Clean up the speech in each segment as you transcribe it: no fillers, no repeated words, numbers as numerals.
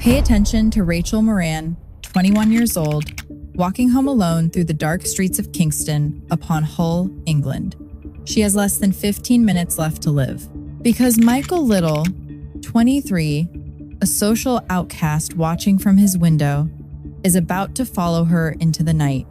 Pay attention to Rachel Moran, 21 years old, walking home alone through the dark streets of Kingston upon Hull, England. She has less than 15 minutes left to live. Because Michael Little, 23, a social outcast watching from his window, is about to follow her into the night.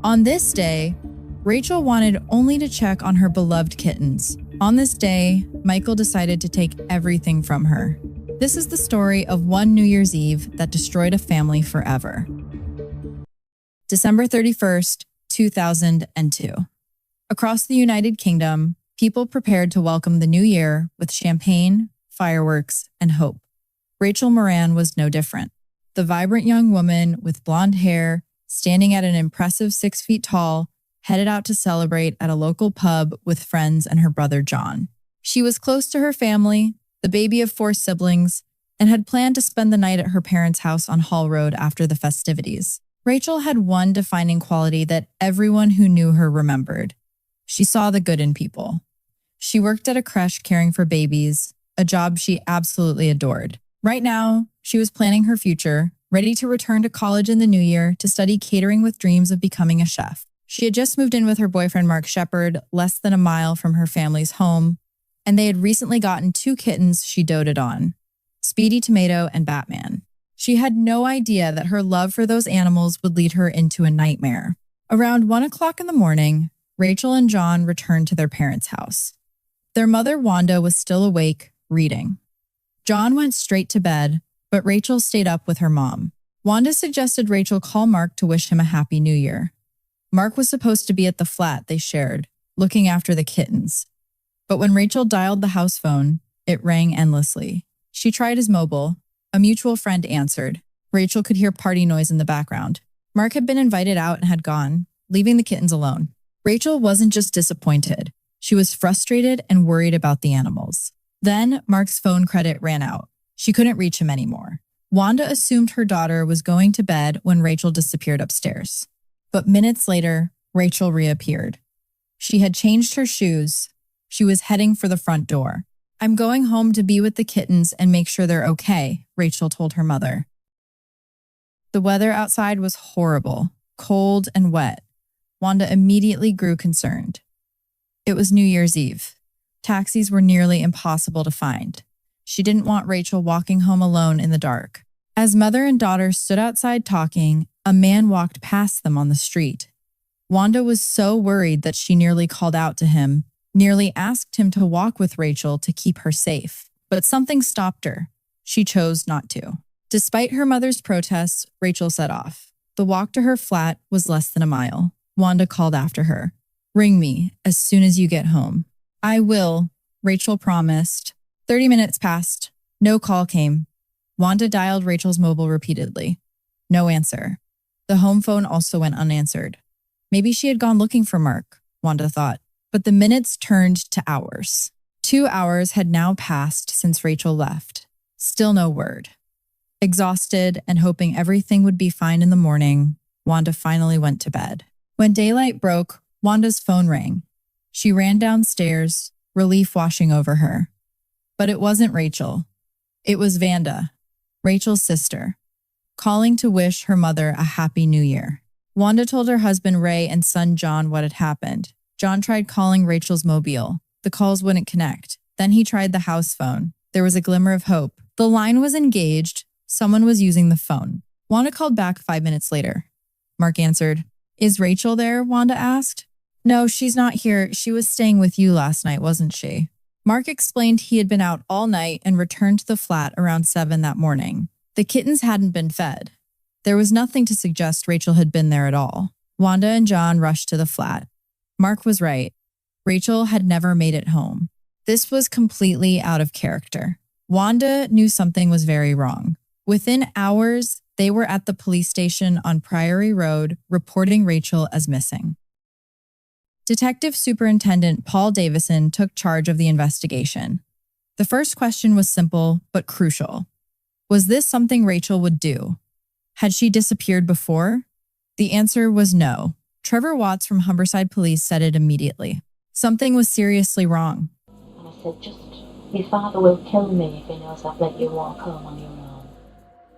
On this day, Rachel wanted only to check on her beloved kittens. On this day, Michael decided to take everything from her. This is the story of one New Year's Eve that destroyed a family forever. December 31st, 2002. Across the United Kingdom, people prepared to welcome the new year with champagne, fireworks, and hope. Rachel Moran was no different. The vibrant young woman with blonde hair, standing at an impressive 6 feet tall, headed out to celebrate at a local pub with friends and her brother John. She was close to her family, the baby of 4 siblings, and had planned to spend the night at her parents' house on Hall Road after the festivities. Rachel had one defining quality that everyone who knew her remembered. She saw the good in people. She worked at a creche caring for babies, a job she absolutely adored. Right now, she was planning her future, ready to return to college in the new year to study catering with dreams of becoming a chef. She had just moved in with her boyfriend Mark Shepard, less than a mile from her family's home, and they had recently gotten 2 kittens she doted on, Speedy Tomato and Batman. She had no idea that her love for those animals would lead her into a nightmare. Around 1 o'clock in the morning, Rachel and John returned to their parents' house. Their mother, Wanda, was still awake, reading. John went straight to bed, but Rachel stayed up with her mom. Wanda suggested Rachel call Mark to wish him a happy new year. Mark was supposed to be at the flat they shared, looking after the kittens. But when Rachel dialed the house phone, it rang endlessly. She tried his mobile. A mutual friend answered. Rachel could hear party noise in the background. Mark had been invited out and had gone, leaving the kittens alone. Rachel wasn't just disappointed. She was frustrated and worried about the animals. Then Mark's phone credit ran out. She couldn't reach him anymore. Wanda assumed her daughter was going to bed when Rachel disappeared upstairs. But minutes later, Rachel reappeared. She had changed her shoes. She was heading for the front door. "I'm going home to be with the kittens and make sure they're okay," Rachel told her mother. The weather outside was horrible, cold and wet. Wanda immediately grew concerned. It was New Year's Eve. Taxis were nearly impossible to find. She didn't want Rachel walking home alone in the dark. As mother and daughter stood outside talking, a man walked past them on the street. Wanda was so worried that she nearly called out to him, nearly asked him to walk with Rachel to keep her safe. But something stopped her. She chose not to. Despite her mother's protests, Rachel set off. The walk to her flat was less than a mile. Wanda called after her. "Ring me as soon as you get home." "I will," Rachel promised. 30 minutes passed. No call came. Wanda dialed Rachel's mobile repeatedly. No answer. The home phone also went unanswered. Maybe she had gone looking for Mark, Wanda thought. But the minutes turned to hours. 2 hours had now passed since Rachel left. Still no word. Exhausted and hoping everything would be fine in the morning, Wanda finally went to bed. When daylight broke, Wanda's phone rang. She ran downstairs, relief washing over her. But it wasn't Rachel. It was Vanda, Rachel's sister, calling to wish her mother a happy new year. Wanda told her husband Ray and son John what had happened. John tried calling Rachel's mobile. The calls wouldn't connect. Then he tried the house phone. There was a glimmer of hope. The line was engaged. Someone was using the phone. Wanda called back 5 minutes later. Mark answered. "Is Rachel there?" Wanda asked. "No, she's not here. She was staying with you last night, wasn't she?" Mark explained he had been out all night and returned to the flat around 7 that morning. The kittens hadn't been fed. There was nothing to suggest Rachel had been there at all. Wanda and John rushed to the flat. Mark was right. Rachel had never made it home. This was completely out of character. Wanda knew something was very wrong. Within hours, they were at the police station on Priory Road reporting Rachel as missing. Detective Superintendent Paul Davison took charge of the investigation. The first question was simple but crucial. Was this something Rachel would do? Had she disappeared before? The answer was no. Trevor Watts from Humberside Police said it immediately. Something was seriously wrong. And I said, your father will kill me if he knows I've let you walk home on your own.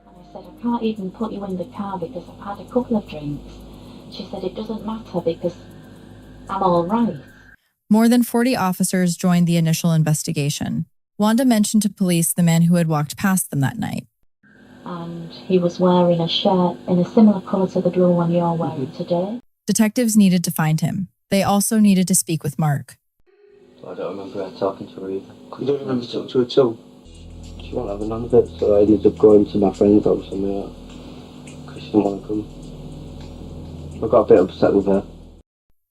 And I said, I can't even put you in the car because I've had a couple of drinks. She said, it doesn't matter because I'm all right. More than 40 officers joined the initial investigation. Wanda mentioned to police the man who had walked past them that night. And he was wearing a shirt in a similar colour to the blue one you're wearing today. Detectives needed to find him. They also needed to speak with Mark. I don't remember her talking to her either. You don't remember talking to her at all? She won't have none of it, so I ended up going to my friend's house and because she didn't want to come. I got a bit upset with her.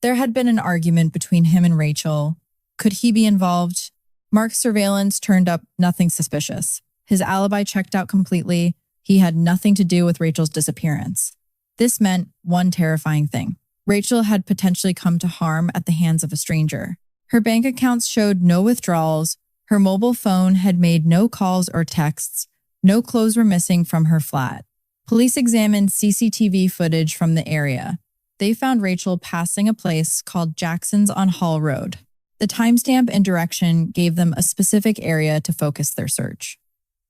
There had been an argument between him and Rachel. Could he be involved? Mark's surveillance turned up nothing suspicious. His alibi checked out completely. He had nothing to do with Rachel's disappearance. This meant one terrifying thing. Rachel had potentially come to harm at the hands of a stranger. Her bank accounts showed no withdrawals. Her mobile phone had made no calls or texts. No clothes were missing from her flat. Police examined CCTV footage from the area. They found Rachel passing a place called Jackson's on Hall Road. The timestamp and direction gave them a specific area to focus their search.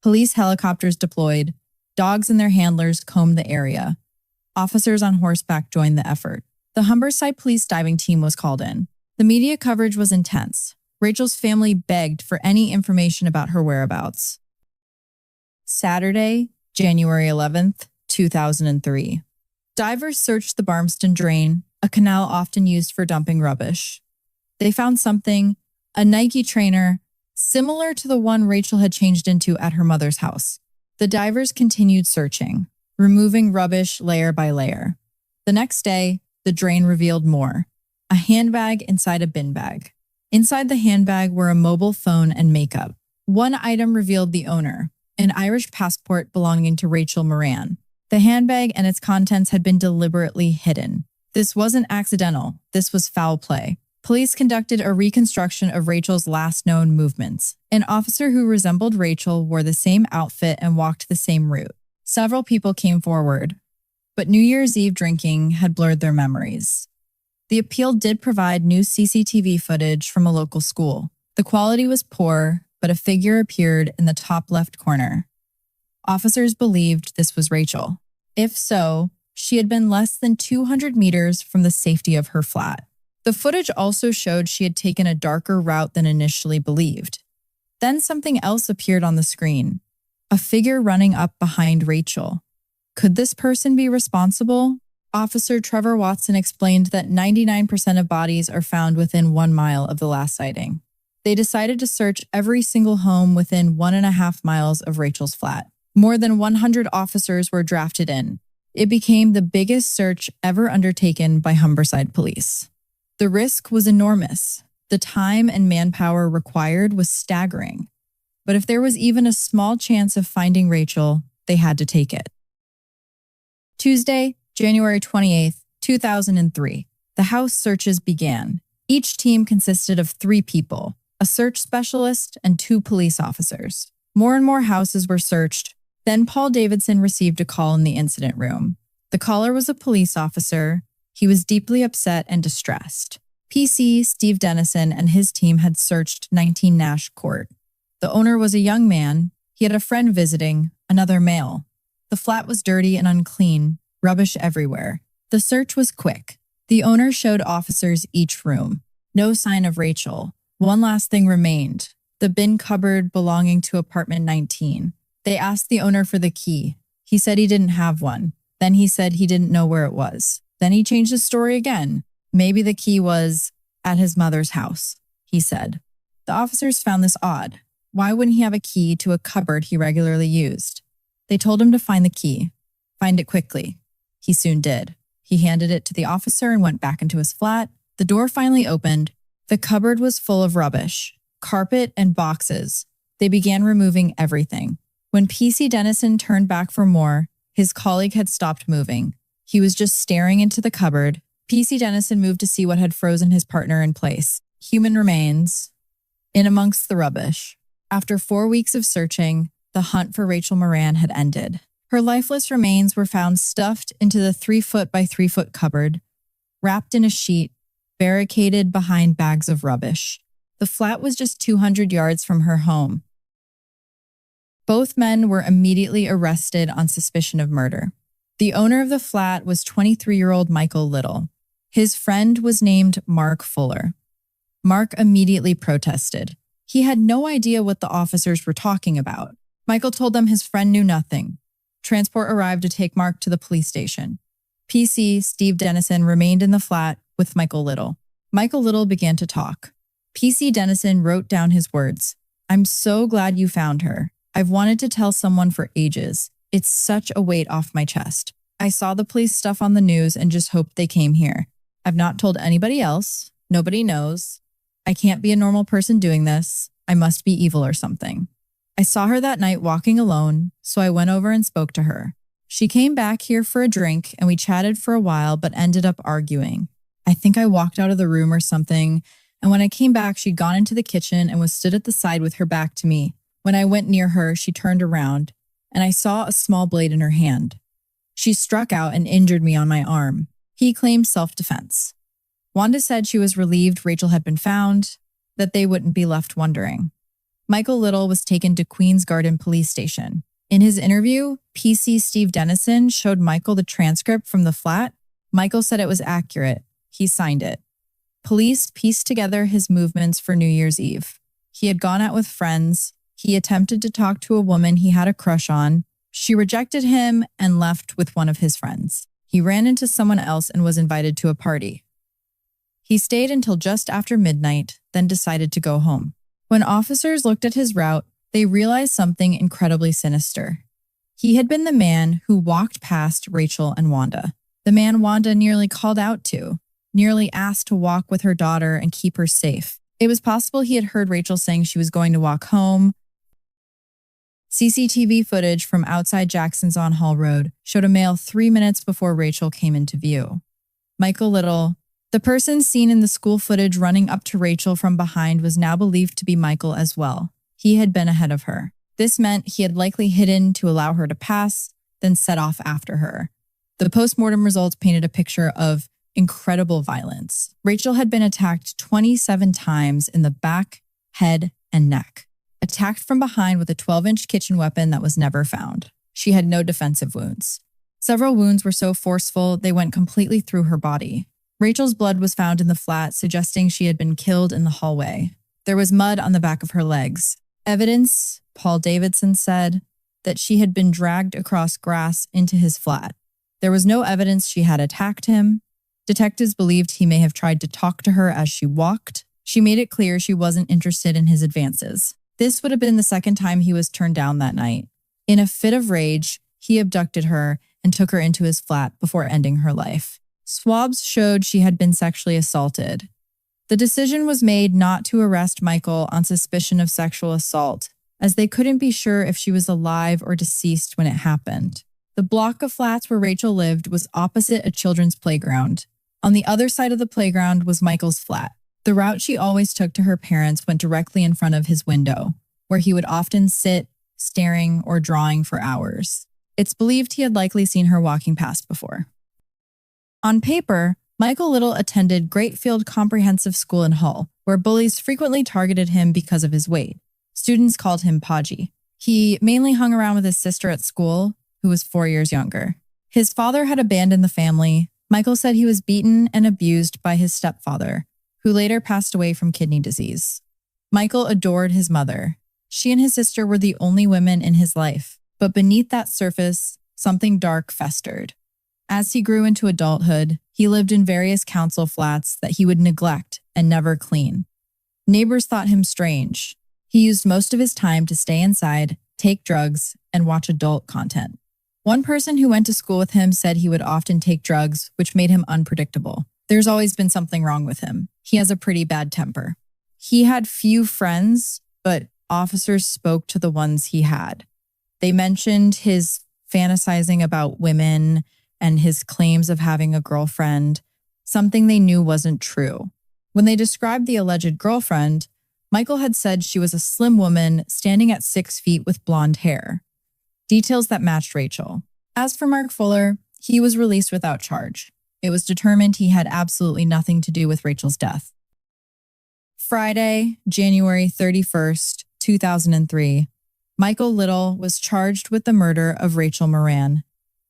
Police helicopters deployed. Dogs and their handlers combed the area. Officers on horseback joined the effort. The Humberside Police diving team was called in. The media coverage was intense. Rachel's family begged for any information about her whereabouts. Saturday, January 11th, 2003. Divers searched the Barmston Drain, a canal often used for dumping rubbish. They found something, a Nike trainer, similar to the one Rachel had changed into at her mother's house. The divers continued searching, removing rubbish layer by layer. The next day, the drain revealed more. A handbag inside a bin bag. Inside the handbag were a mobile phone and makeup. One item revealed the owner, an Irish passport belonging to Rachel Moran. The handbag and its contents had been deliberately hidden. This wasn't accidental. This was foul play. Police conducted a reconstruction of Rachel's last known movements. An officer who resembled Rachel wore the same outfit and walked the same route. Several people came forward, but New Year's Eve drinking had blurred their memories. The appeal did provide new CCTV footage from a local school. The quality was poor, but a figure appeared in the top left corner. Officers believed this was Rachel. If so, she had been less than 200 meters from the safety of her flat. The footage also showed she had taken a darker route than initially believed. Then something else appeared on the screen. A figure running up behind Rachel. Could this person be responsible? Officer Trevor Watson explained that 99% of bodies are found within 1 mile of the last sighting. They decided to search every single home within 1.5 miles of Rachel's flat. More than 100 officers were drafted in. It became the biggest search ever undertaken by Humberside Police. The risk was enormous. The time and manpower required was staggering. But if there was even a small chance of finding Rachel, they had to take it. Tuesday, January 28th, 2003. The house searches began. Each team consisted of 3 people, a search specialist and 2 police officers. More and more houses were searched. Then Paul Davidson received a call in the incident room. The caller was a police officer. He was deeply upset and distressed. PC Steve Dennison and his team had searched 19 Nash Court. The owner was a young man. He had a friend visiting, another male. The flat was dirty and unclean, rubbish everywhere. The search was quick. The owner showed officers each room. No sign of Rachel. One last thing remained, the bin cupboard belonging to apartment 19. They asked the owner for the key. He said he didn't have one. Then he said he didn't know where it was. Then he changed his story again. Maybe the key was at his mother's house, he said. The officers found this odd. Why wouldn't he have a key to a cupboard he regularly used? They told him to find the key. Find it quickly. He soon did. He handed it to the officer and went back into his flat. The door finally opened. The cupboard was full of rubbish, carpet and boxes. They began removing everything. When PC Dennison turned back for more, his colleague had stopped moving. He was just staring into the cupboard. PC Dennison moved to see what had frozen his partner in place. Human remains in amongst the rubbish. After 4 weeks of searching, the hunt for Rachel Moran had ended. Her lifeless remains were found stuffed into the 3-foot by 3-foot cupboard, wrapped in a sheet, barricaded behind bags of rubbish. The flat was just 200 yards from her home. Both men were immediately arrested on suspicion of murder. The owner of the flat was 23-year-old Michael Little. His friend was named Mark Fuller. Mark immediately protested. He had no idea what the officers were talking about. Michael told them his friend knew nothing. Transport arrived to take Mark to the police station. PC, Steve Dennison, remained in the flat with Michael Little. Michael Little began to talk. PC Dennison wrote down his words. "I'm so glad you found her. I've wanted to tell someone for ages. It's such a weight off my chest. I saw the police stuff on the news and just hoped they came here. I've not told anybody else. Nobody knows. I can't be a normal person doing this. I must be evil or something. I saw her that night walking alone, so I went over and spoke to her. She came back here for a drink and we chatted for a while but ended up arguing. I think I walked out of the room or something, and when I came back, she'd gone into the kitchen and was stood at the side with her back to me. When I went near her, she turned around, and I saw a small blade in her hand. She struck out and injured me on my arm." He claimed self-defense. Wanda said she was relieved Rachel had been found, that they wouldn't be left wondering. Michael Little was taken to Queen's Garden Police Station. In his interview, PC Steve Dennison showed Michael the transcript from the flat. Michael said it was accurate. He signed it. Police pieced together his movements for New Year's Eve. He had gone out with friends. He attempted to talk to a woman he had a crush on. She rejected him and left with one of his friends. He ran into someone else and was invited to a party. He stayed until just after midnight, then decided to go home. When officers looked at his route, they realized something incredibly sinister. He had been the man who walked past Rachel and Wanda. The man Wanda nearly called out to, nearly asked to walk with her daughter and keep her safe. It was possible he had heard Rachel saying she was going to walk home. CCTV footage from outside Jackson's on Hall Road showed a male 3 minutes before Rachel came into view. Michael Little, the person seen in the school footage running up to Rachel from behind, was now believed to be Michael as well. He had been ahead of her. This meant he had likely hidden to allow her to pass, then set off after her. The postmortem results painted a picture of incredible violence. Rachel had been attacked 27 times in the back, head, and neck. Attacked from behind with a 12-inch kitchen weapon that was never found. She had no defensive wounds. Several wounds were so forceful they went completely through her body. Rachel's blood was found in the flat, suggesting she had been killed in the hallway. There was mud on the back of her legs. Evidence, Paul Davidson said, that she had been dragged across grass into his flat. There was no evidence she had attacked him. Detectives believed he may have tried to talk to her as she walked. She made it clear she wasn't interested in his advances. This would have been the second time he was turned down that night. In a fit of rage, he abducted her and took her into his flat before ending her life. Swabs showed she had been sexually assaulted. The decision was made not to arrest Michael on suspicion of sexual assault, as they couldn't be sure if she was alive or deceased when it happened. The block of flats where Rachel lived was opposite a children's playground. On the other side of the playground was Michael's flat. The route she always took to her parents went directly in front of his window, where he would often sit, staring or drawing for hours. It's believed he had likely seen her walking past before. On paper, Michael Little attended Greatfield Comprehensive School in Hull, where bullies frequently targeted him because of his weight. Students called him Podgy. He mainly hung around with his sister at school, who was 4 years younger. His father had abandoned the family. Michael said he was beaten and abused by his stepfather, who later passed away from kidney disease. Michael adored his mother. She and his sister were the only women in his life, but beneath that surface, something dark festered. As he grew into adulthood, he lived in various council flats that he would neglect and never clean. Neighbors thought him strange. He used most of his time to stay inside, take drugs, and watch adult content. One person who went to school with him said he would often take drugs, which made him unpredictable. There's always been something wrong with him. He has a pretty bad temper. He had few friends, but officers spoke to the ones he had. They mentioned his fantasizing about women and his claims of having a girlfriend, something they knew wasn't true. When they described the alleged girlfriend, Michael had said she was a slim woman standing at 6 feet with blonde hair. Details that matched Rachel. As for Mark Fuller, he was released without charge. It was determined he had absolutely nothing to do with Rachel's death. Friday, January 31st, 2003. Michael Little was charged with the murder of Rachel Moran.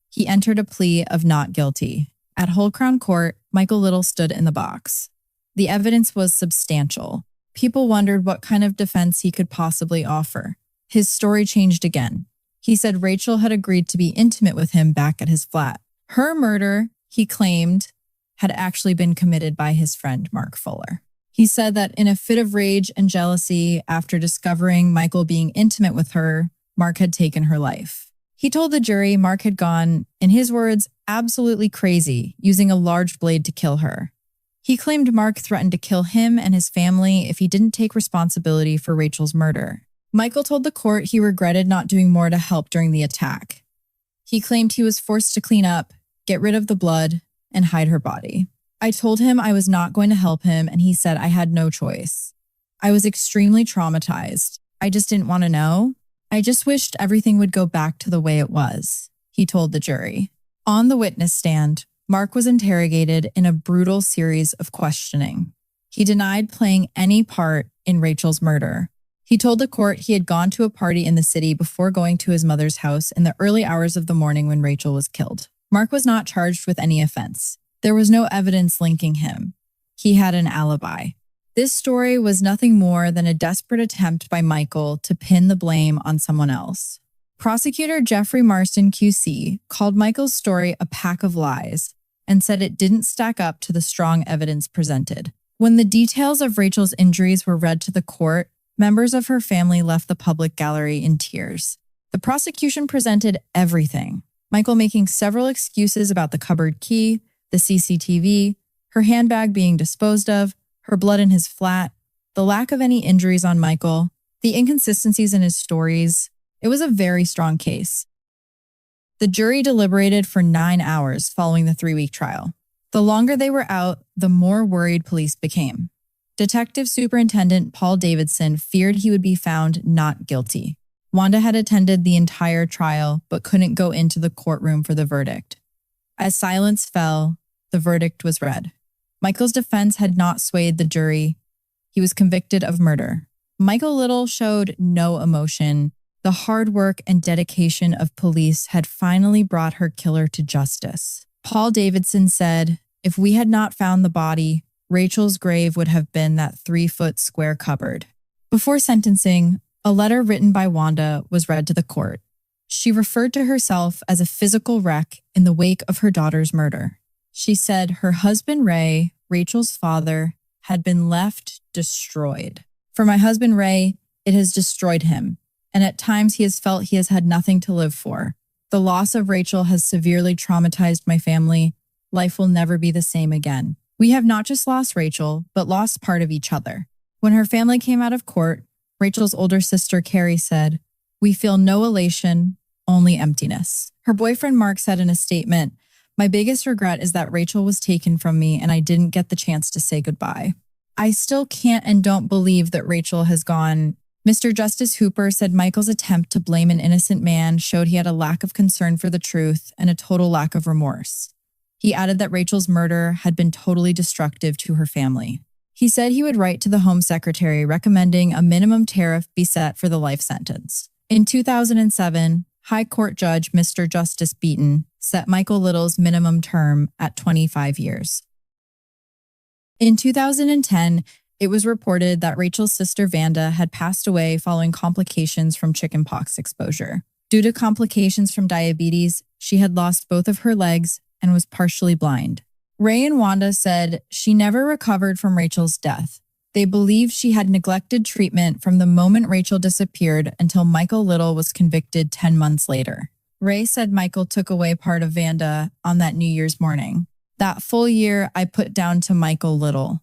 He entered a plea of not guilty. At Hull Crown Court, Michael Little stood in the box. The evidence was substantial. People wondered what kind of defense he could possibly offer. His story changed again. He said Rachel had agreed to be intimate with him back at his flat. Her murder, he claimed, had actually been committed by his friend Mark Fuller. He said that in a fit of rage and jealousy after discovering Michael being intimate with her, Mark had taken her life. He told the jury Mark had gone, in his words, absolutely crazy, using a large blade to kill her. He claimed Mark threatened to kill him and his family if he didn't take responsibility for Rachel's murder. Michael told the court he regretted not doing more to help during the attack. He claimed he was forced to clean up, get rid of the blood, and hide her body. I told him I was not going to help him, and he said I had no choice. I was extremely traumatized. I just didn't want to know. I just wished everything would go back to the way it was, he told the jury. On the witness stand, Mark was interrogated in a brutal series of questioning. He denied playing any part in Rachel's murder. He told the court he had gone to a party in the city before going to his mother's house in the early hours of the morning when Rachel was killed. Mark was not charged with any offense. There was no evidence linking him. He had an alibi. This story was nothing more than a desperate attempt by Michael to pin the blame on someone else. Prosecutor Jeffrey Marston QC called Michael's story a pack of lies and said it didn't stack up to the strong evidence presented. When the details of Rachel's injuries were read to the court, members of her family left the public gallery in tears. The prosecution presented everything. Michael making several excuses about the cupboard key, the CCTV, her handbag being disposed of, her blood in his flat, the lack of any injuries on Michael, the inconsistencies in his stories. It was a very strong case. The jury deliberated for 9 hours following the 3-week trial. The longer they were out, the more worried police became. Detective Superintendent Paul Davidson feared he would be found not guilty. Wanda had attended the entire trial but couldn't go into the courtroom for the verdict. As silence fell, the verdict was read. Michael's defense had not swayed the jury. He was convicted of murder. Michael Little showed no emotion. The hard work and dedication of police had finally brought her killer to justice. Paul Davidson said, "If we had not found the body, Rachel's grave would have been that 3-foot square cupboard." Before sentencing, a letter written by Wanda was read to the court. She referred to herself as a physical wreck in the wake of her daughter's murder. She said her husband Ray, Rachel's father, had been left destroyed. "For my husband Ray, it has destroyed him, and at times he has felt he has had nothing to live for. The loss of Rachel has severely traumatized my family. Life will never be the same again. We have not just lost Rachel, but lost part of each other." When her family came out of court, Rachel's older sister Carrie said, "We feel no elation, only emptiness." Her boyfriend Mark said in a statement, "My biggest regret is that Rachel was taken from me and I didn't get the chance to say goodbye. I still can't and don't believe that Rachel has gone." Mr. Justice Hooper said Michael's attempt to blame an innocent man showed he had a lack of concern for the truth and a total lack of remorse. He added that Rachel's murder had been totally destructive to her family. He said he would write to the Home Secretary recommending a minimum tariff be set for the life sentence. In 2007, High Court Judge Mr. Justice Beaton set Michael Little's minimum term at 25 years. In 2010, it was reported that Rachel's sister Vanda had passed away following complications from chickenpox exposure. Due to complications from diabetes, she had lost both of her legs and was partially blind. Ray and Wanda said she never recovered from Rachel's death. They believed she had neglected treatment from the moment Rachel disappeared until Michael Little was convicted 10 months later. Ray said Michael took away part of Vanda on that New Year's morning. "That full year I put down to Michael Little."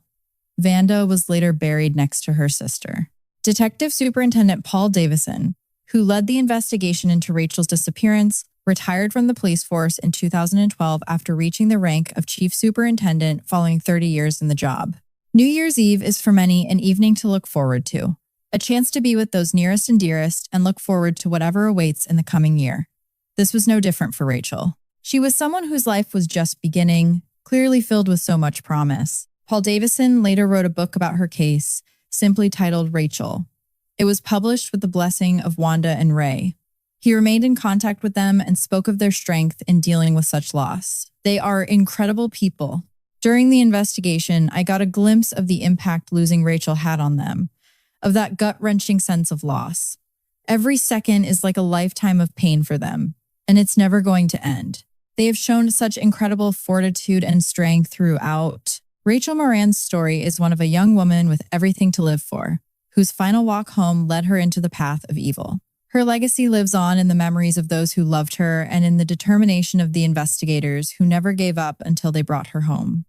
Vanda was later buried next to her sister. Detective Superintendent Paul Davison, who led the investigation into Rachel's disappearance, retired from the police force in 2012 after reaching the rank of chief superintendent following 30 years in the job. New Year's Eve is for many an evening to look forward to, a chance to be with those nearest and dearest and look forward to whatever awaits in the coming year. This was no different for Rachel. She was someone whose life was just beginning, clearly filled with so much promise. Paul Davison later wrote a book about her case, simply titled Rachel. It was published with the blessing of Wanda and Ray. He remained in contact with them and spoke of their strength in dealing with such loss. They are incredible people. During the investigation, I got a glimpse of the impact losing Rachel had on them, of that gut-wrenching sense of loss. Every second is like a lifetime of pain for them, and it's never going to end. They have shown such incredible fortitude and strength throughout. Rachel Moran's story is one of a young woman with everything to live for, whose final walk home led her into the path of evil. Her legacy lives on in the memories of those who loved her and in the determination of the investigators who never gave up until they brought her home.